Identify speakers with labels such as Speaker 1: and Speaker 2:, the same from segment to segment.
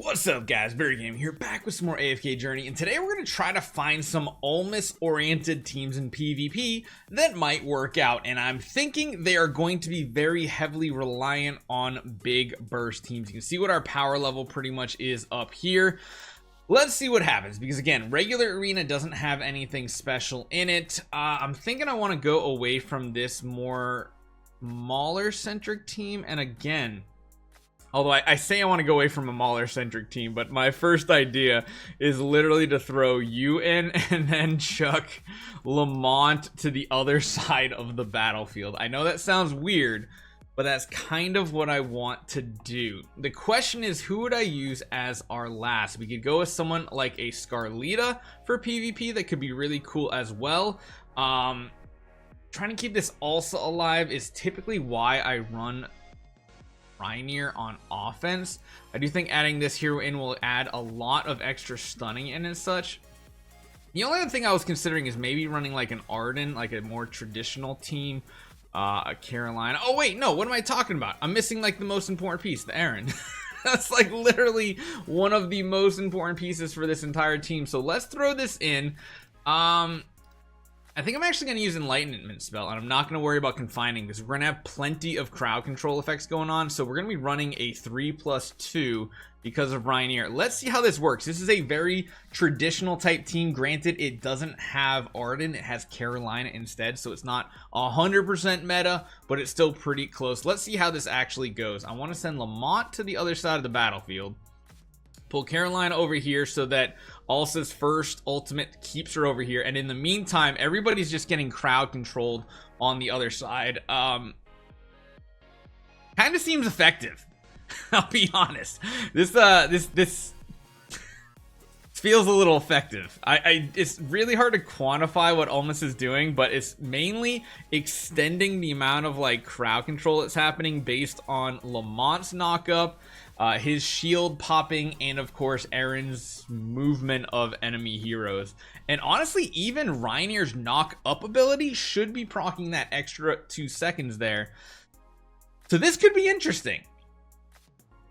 Speaker 1: What's up guys, Barry Game here, back with some more AFK Journey, and today we're going to try to find some Ulmus oriented teams in PvP that might work out, and I'm thinking they are going to be very heavily reliant on big burst teams. You can see what our power level pretty much is up here. Let's see what happens, because again, regular arena doesn't have anything special in it. I'm thinking I want to go away from this more Mauler centric team, and again, although I say I want to go away from a Mauler-centric team, but my first idea is literally to throw you in and then chuck Lamont to the other side of the battlefield. I know that sounds weird, but that's kind of what I want to do. The question is, who would I use as our last? We could go with someone like a Scarlita for PvP. That could be really cool as well. Trying to keep this Alsa alive is typically why I run Eironn on offense. I do think adding this hero in will add a lot of extra stunning and such. The only other thing I was considering is maybe running like an Arden, like a more traditional team, a Carolina. Oh wait, no, what am I talking about? I'm missing like the most important piece, the Eironn. That's like literally one of the most important pieces for this entire team. So let's throw this in. I think I'm actually going to use Enlightenment spell, and I'm not going to worry about confining because we're going to have plenty of crowd control effects going on. So we're going to be running a 3+2 because of Eironn. Let's see how this works. This is a very traditional type team. Granted, it doesn't have Arden. It has Carolina instead, so it's not 100% meta, but it's still pretty close. Let's see how this actually goes. I want to send Lamont to the other side of the battlefield. Pull Carolina over here so that Alsa's first ultimate keeps her over here, and in the meantime everybody's just getting crowd controlled on the other side. Kind of seems effective. I'll be honest, this feels a little effective. It's really hard to quantify what Ulmus is doing, but it's mainly extending the amount of like crowd control that's happening based on Lamont's knockup, his shield popping, and of course Aaron's movement of enemy heroes. And honestly, even Eiron's knock up ability should be proccing that extra 2 seconds there, so this could be interesting.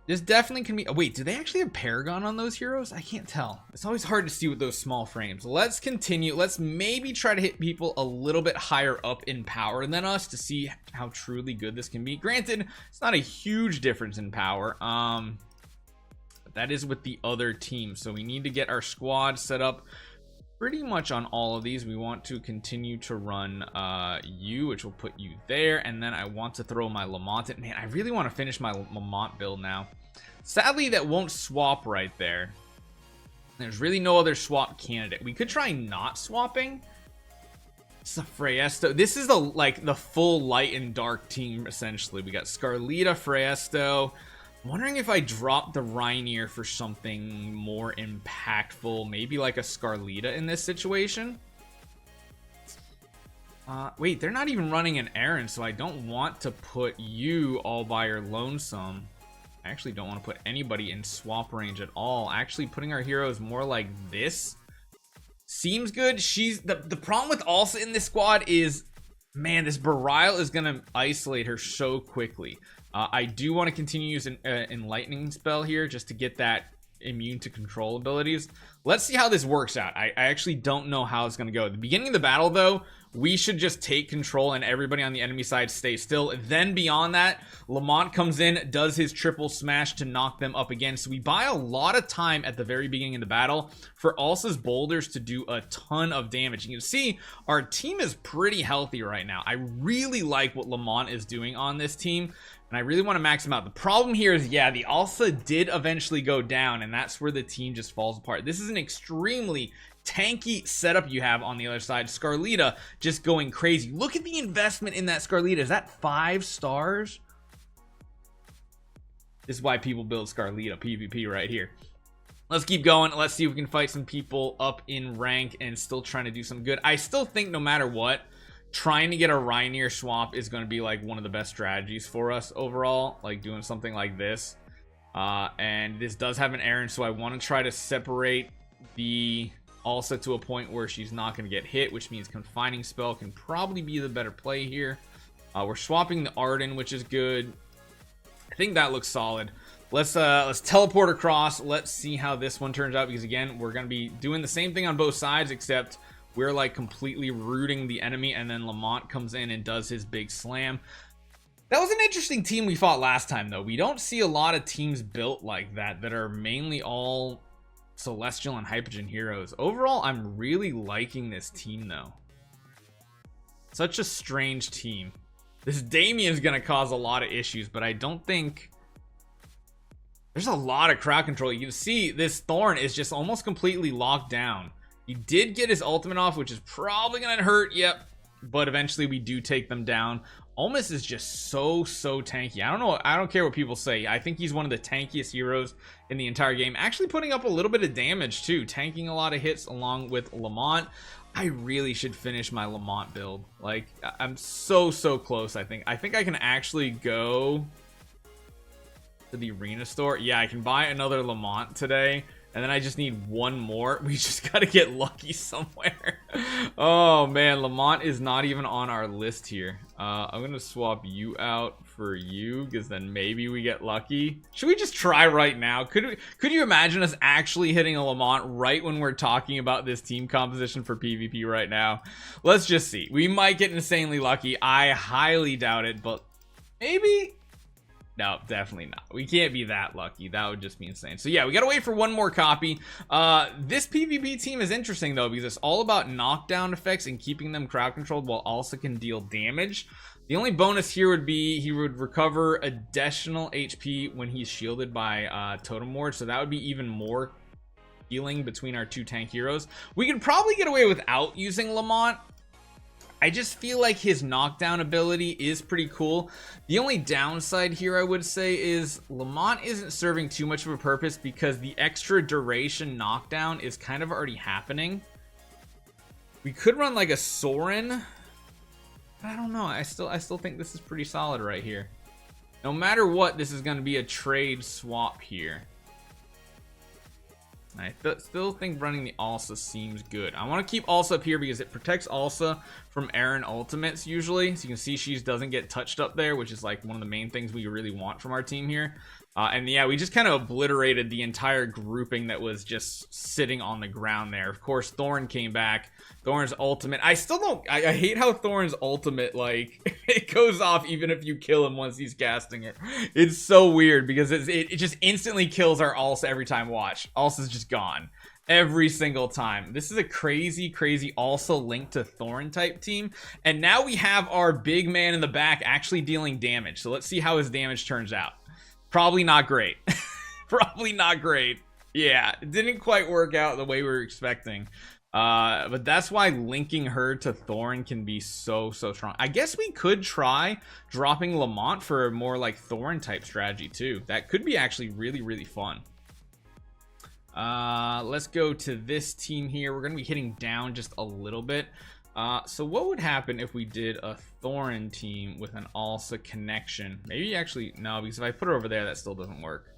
Speaker 1: This definitely can be. Oh, wait, do they actually have Paragon on those heroes? I can't tell. It's always hard to see with those small frames. Let's continue. Let's maybe try to hit people a little bit higher up in power than us to see how truly good this can be. Granted, it's not a huge difference in power. But that is with the other team. So we need to get our squad set up pretty much on all of these. We want to continue to run you, which will put you there, and then I want to throw my Lamont in. Man, I really want to finish my Lamont build now. Sadly, that won't swap right there. There's really no other swap candidate. We could try not swapping. It's a Freyesto. This is the full light and dark team essentially. We got Scarlita, Freyesto. I'm wondering if I drop the Eironn for something more impactful, maybe like a Scarlita in this situation. Wait, they're not even running an Eironn, so I don't want to put you all by your lonesome. I actually don't want to put anybody in swap range at all. Actually, putting our heroes more like this seems good. She's the problem with Alsa in this squad is, man, this Belial is gonna isolate her so quickly. I do want to continue using Enlightening spell here just to get that immune to control abilities. Let's see how this works out. I actually don't know how it's going to go. At the beginning of the battle, though, we should just take control and everybody on the enemy side stay still. Then beyond that, Lamont comes in, does his triple smash to knock them up again. So we buy a lot of time at the very beginning of the battle for Alsa's boulders to do a ton of damage. You can see our team is pretty healthy right now. I really like what Lamont is doing on this team, and I really want to max him out. The problem here is, yeah, the Alsa did eventually go down, and that's where the team just falls apart. This is an extremely tanky setup you have on the other side. Scarlita just going crazy. Look at the investment in that Scarlita. Is that 5 stars? This is why people build Scarlita PvP right here. Let's keep going. Let's see if we can fight some people up in rank and still trying to do some good. I still think no matter what, trying to get a Eironn swap is going to be like one of the best strategies for us overall, like doing something like this. And this does have an Eironn, so I want to try to separate the Alsa to a point where she's not going to get hit, which means confining spell can probably be the better play here. We're swapping the Arden, which is good. I think that looks solid. let's teleport across. Let's see how this one turns out, because again, we're gonna be doing the same thing on both sides, except we're like completely rooting the enemy, and then Lamont comes in and does his big slam. That was an interesting team we fought last time, though. We don't see a lot of teams built like that are mainly all Celestial and Hypogen heroes. Overall, I'm really liking this team, though. Such a strange team. This Damien's gonna cause a lot of issues, but I don't think... There's a lot of crowd control. You can see this Thorn is just almost completely locked down. He did get his ultimate off, which is probably gonna hurt. Yep. But eventually we do take them down. Ulmus is just so tanky. I don't know. I don't care what people say. I think he's one of the tankiest heroes in the entire game. Actually putting up a little bit of damage too. Tanking a lot of hits along with Lamont. I really should finish my Lamont build. Like, I'm so close, I think. I think I can actually go to the arena store. Yeah, I can buy another Lamont today. And then I just need one more. We just got to get lucky somewhere. Oh, man. Lamont is not even on our list here. I'm going to swap you out for you, because then maybe we get lucky. Should we just try right now? Could you imagine us actually hitting a Lamont right when we're talking about this team composition for PvP right now? Let's just see. We might get insanely lucky. I highly doubt it, but maybe... No, definitely not. We can't be that lucky. That would just be insane. So yeah, we gotta wait for one more copy. This PvP team is interesting though, because it's all about knockdown effects and keeping them crowd controlled while also can deal damage. The only bonus here would be he would recover additional HP when he's shielded by Totem Ward, so that would be even more healing between our two tank heroes. We could probably get away without using Lamont. I just feel like his knockdown ability is pretty cool. The only downside here I would say is Lamont isn't serving too much of a purpose, because the extra duration knockdown is kind of already happening. We could run like a Sorin, but I don't know. I still think this is pretty solid right here. No matter what, this is going to be a trade swap here. I still think running the Alsa seems good. I want to keep Alsa up here because it protects Alsa from Eironn ultimates usually. So you can see she doesn't get touched up there, which is like one of the main things we really want from our team here. And yeah, we just kind of obliterated the entire grouping that was just sitting on the ground there. Of course, Thorn came back. Thorn's ultimate. I still don't... I hate how Thorn's ultimate, like, it goes off even if you kill him once he's casting it. It's so weird because it just instantly kills our Alsa every time. Watch. Alsa's just gone. Every single time. This is a crazy Alsa linked to Thorn type team. And now we have our big man in the back actually dealing damage. So let's see how his damage turns out. Probably not great. Probably not great. Yeah, it didn't quite work out the way we were expecting. But that's why linking her to Thorn can be so strong. I guess we could try dropping Lamont for a more like Thorn type strategy too. That could be actually really fun. Let's go to this team here. We're gonna be hitting down just a little bit. So what would happen if we did a Thorn team with an Alsa connection? Maybe actually no, because if I put her over there, that still doesn't work.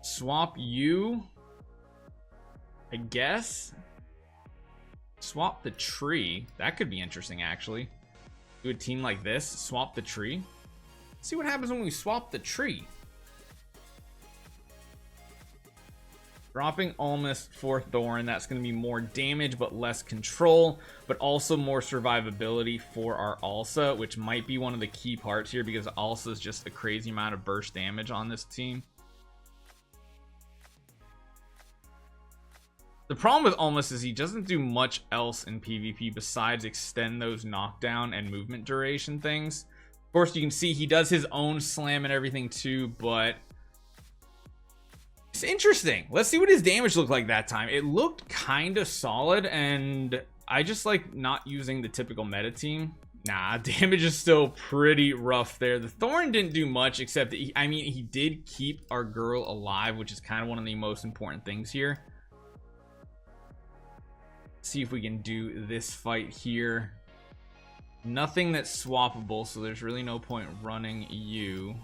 Speaker 1: Swap you, I guess. Swap the tree. That could be interesting actually. Do a team like this, swap the tree. See what happens when we swap the tree. Dropping Ulmus for Thorn, that's going to be more damage but less control, but also more survivability for our Alsa, which might be one of the key parts here because Alsa is just a crazy amount of burst damage on this team. The problem with Ulmus is he doesn't do much else in PvP besides extend those knockdown and movement duration things. Of course, you can see he does his own slam and everything too, but it's interesting. Let's see what his damage looked like that time. It looked kind of solid, and I just like not using the typical meta team. Nah, damage is still pretty rough there. The Thorn didn't do much except that he did keep our girl alive, which is kind of one of the most important things here. See if we can do this fight here. Nothing that's swappable, so there's really no point running you.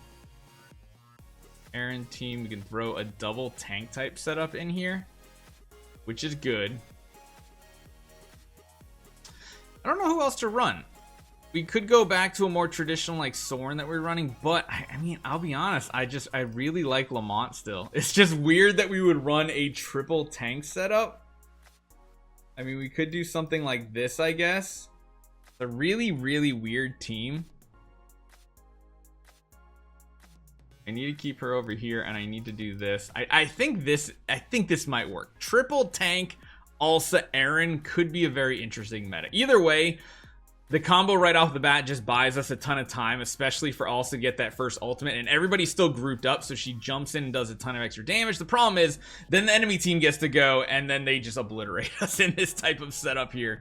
Speaker 1: Eironn team, we can throw a double tank type setup in here, which is good. I don't know who else to run. We could go back to a more traditional like Soren that we're running, but I mean, I'll be honest, I really like Lamont still. It's just weird that we would run a triple tank setup. I mean, we could do something like this, I guess. It's a really weird team. I need to keep her over here, and I need to do this. I think this might work. Triple tank Alsa Arden could be a very interesting meta. Either way, the combo right off the bat just buys us a ton of time, especially for Alsa to get that first ultimate, and everybody's still grouped up, so she jumps in and does a ton of extra damage. The problem is, then the enemy team gets to go, and then they just obliterate us in this type of setup here.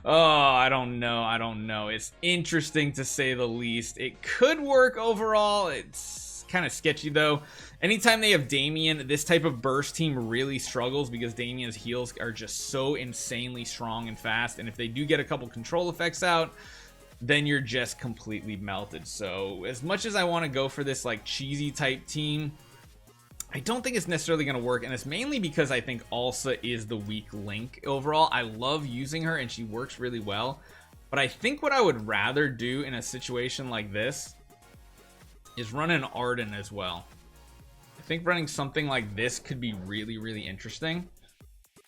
Speaker 1: Oh, I don't know. It's interesting to say the least. It could work overall. It's kind of sketchy though. Anytime they have Damien, this type of burst team really struggles because Damien's heals are just so insanely strong and fast, and if they do get a couple control effects out, then you're just completely melted. So as much as I want to go for this like cheesy type team, I don't think it's necessarily going to work, and it's mainly because I think Alsa is the weak link overall. I love using her and she works really well, but I think what I would rather do in a situation like this is run an Arden as well. I think running something like this could be really interesting.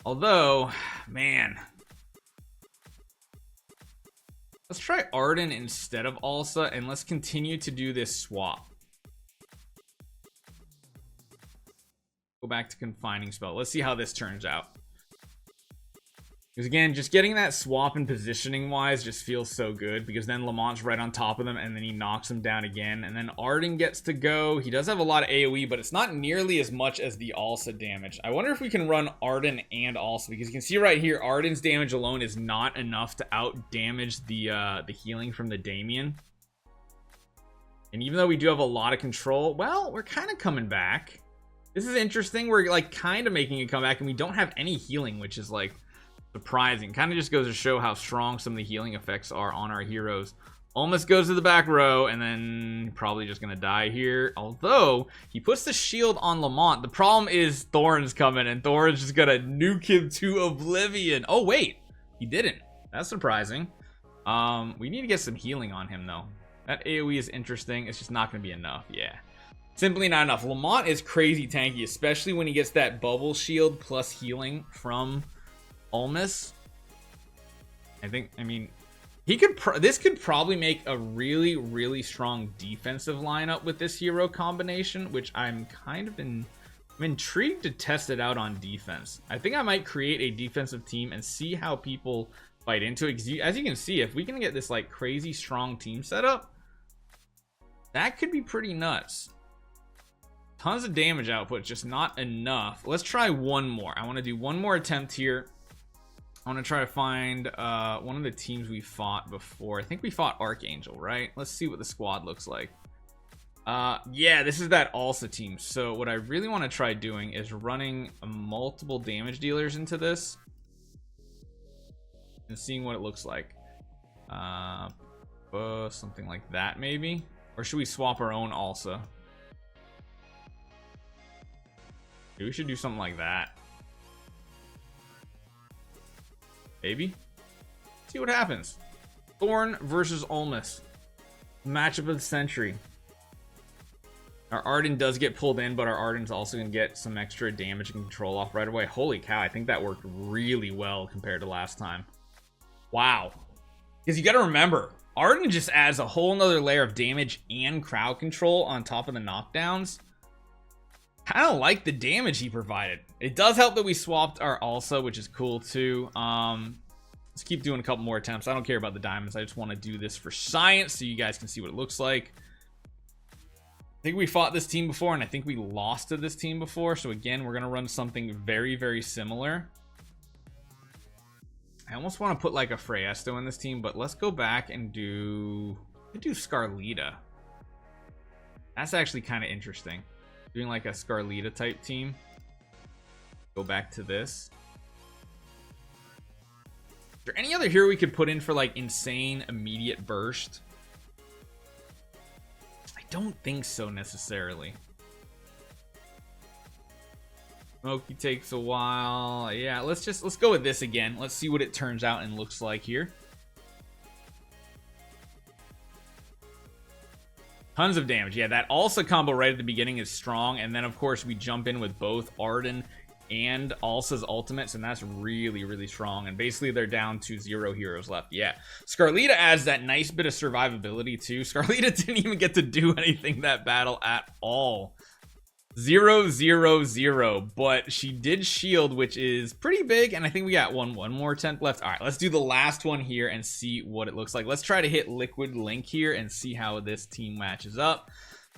Speaker 1: Although, man, let's try Arden instead of Alsa, and let's continue to do this swap. Go back to confining spell. Let's see how this turns out. Because again, just getting that swap and positioning wise just feels so good, because then Lamont's right on top of them and then he knocks him down again, and then Arden gets to go. He does have a lot of AoE, but it's not nearly as much as the Alsa damage. I wonder if we can run Arden and Alsa, because you can see right here Arden's damage alone is not enough to out damage the healing from the Damien. And even though we do have a lot of control, well, we're kind of coming back. This is interesting. We're like kind of making a comeback, and we don't have any healing, which is like surprising. Kind of just goes to show how strong some of the healing effects are on our heroes. Almost goes to the back row, and then probably just gonna die here. Although he puts the shield on Lamont. The problem is Thorn's coming, and Thorn's just gonna nuke him to oblivion. Oh wait, he didn't. That's surprising. We need to get some healing on him though. That AoE is interesting. It's just not gonna be enough. Yeah, simply not enough. Lamont is crazy tanky, especially when he gets that bubble shield plus healing from Ulmus. I mean, he could this could probably make a really strong defensive lineup with this hero combination, which I'm intrigued to test it out on defense. I think I might create a defensive team and see how people fight into it. As you can see, if we can get this like crazy strong team setup, that could be pretty nuts. Tons of damage output, just not enough. Let's try one more. I want to do one more attempt here. I want to try to find one of the teams we fought before. I think we fought Archangel, right? Let's see what the squad looks like. Yeah, this is that Alsa team. So what I really want to try doing is running multiple damage dealers into this and seeing what it looks like. Something like that maybe, or should we swap our own Alsa? Maybe we should do something like that. Maybe. See what happens. Thorn versus Ulmus. Matchup of the century. Our Arden does get pulled in, but our Arden's also going to get some extra damage and control off right away. Holy cow, I think that worked really well compared to last time. Wow. Because you got to remember, Arden just adds a whole nother layer of damage and crowd control on top of the knockdowns. Kind of like the damage he provided. It does help that we swapped our Alsa, which is cool too. Let's keep doing a couple more attempts. I don't care about the diamonds. I just want to do this for science so you guys can see what it looks like. I think we fought this team before, and I think we lost to this team before. So again, we're going to run something very similar. I almost want to put like a Freyasto in this team, but let's go back and do Scarlita. That's actually kind of interesting. Doing like a Scarlita type team. Go back to this. Is there any other hero we could put in for like insane immediate burst? I don't think so necessarily. Smokey takes a while. Yeah, let's go with this again. Let's see what it turns out and looks like here. Tons of damage. Yeah, that Alsa combo right at the beginning is strong. And then, of course, we jump in with both Arden and Alsa's ultimates, and that's really, really strong. And basically, they're down to 0 heroes left. Yeah, Scarlita adds that nice bit of survivability, too. Scarlita didn't even get to do anything that battle at all. 0, 0, 0, but she did shield, which is pretty big, and I think we got one more attempt left. All right, let's do the last one here and see what it looks like. Let's try to hit Liquid Link here and see how this team matches up.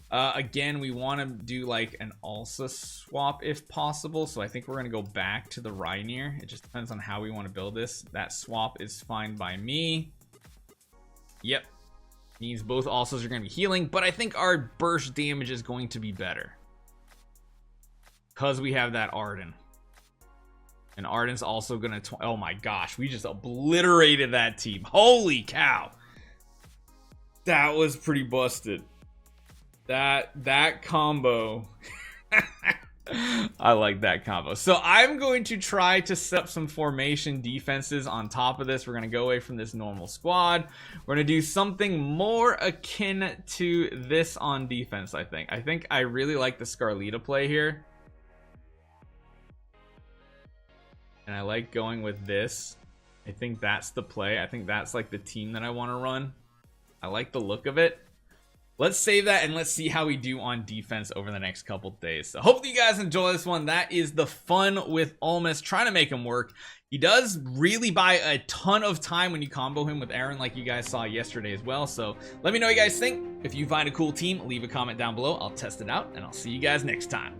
Speaker 1: Again, we want to do like an Alsa swap if possible, so I think we're going to go back to the Rhynier. It just depends on how we want to build this. That swap is fine by me. Yep, means both Alsas are going to be healing, but I think our burst damage is going to be better because we have that Arden. And Arden's also going to... Oh my gosh, we just obliterated that team. Holy cow. That was pretty busted. That combo. I like that combo. So I'm going to try to set up some formation defenses on top of this. We're going to go away from this normal squad. We're going to do something more akin to this on defense, I think. I really like the Scarlita play here. And I like going with this. I think that's the play. I think that's like the team that I want to run. I like the look of it. Let's save that and let's see how we do on defense over the next couple days. So hopefully you guys enjoy this one. That is the fun with Ulmus, trying to make him work. He does really buy a ton of time when you combo him with Eironn, like you guys saw yesterday as well. So let me know what you guys think. If you find a cool team, leave a comment down below. I'll test it out, and I'll see you guys next time.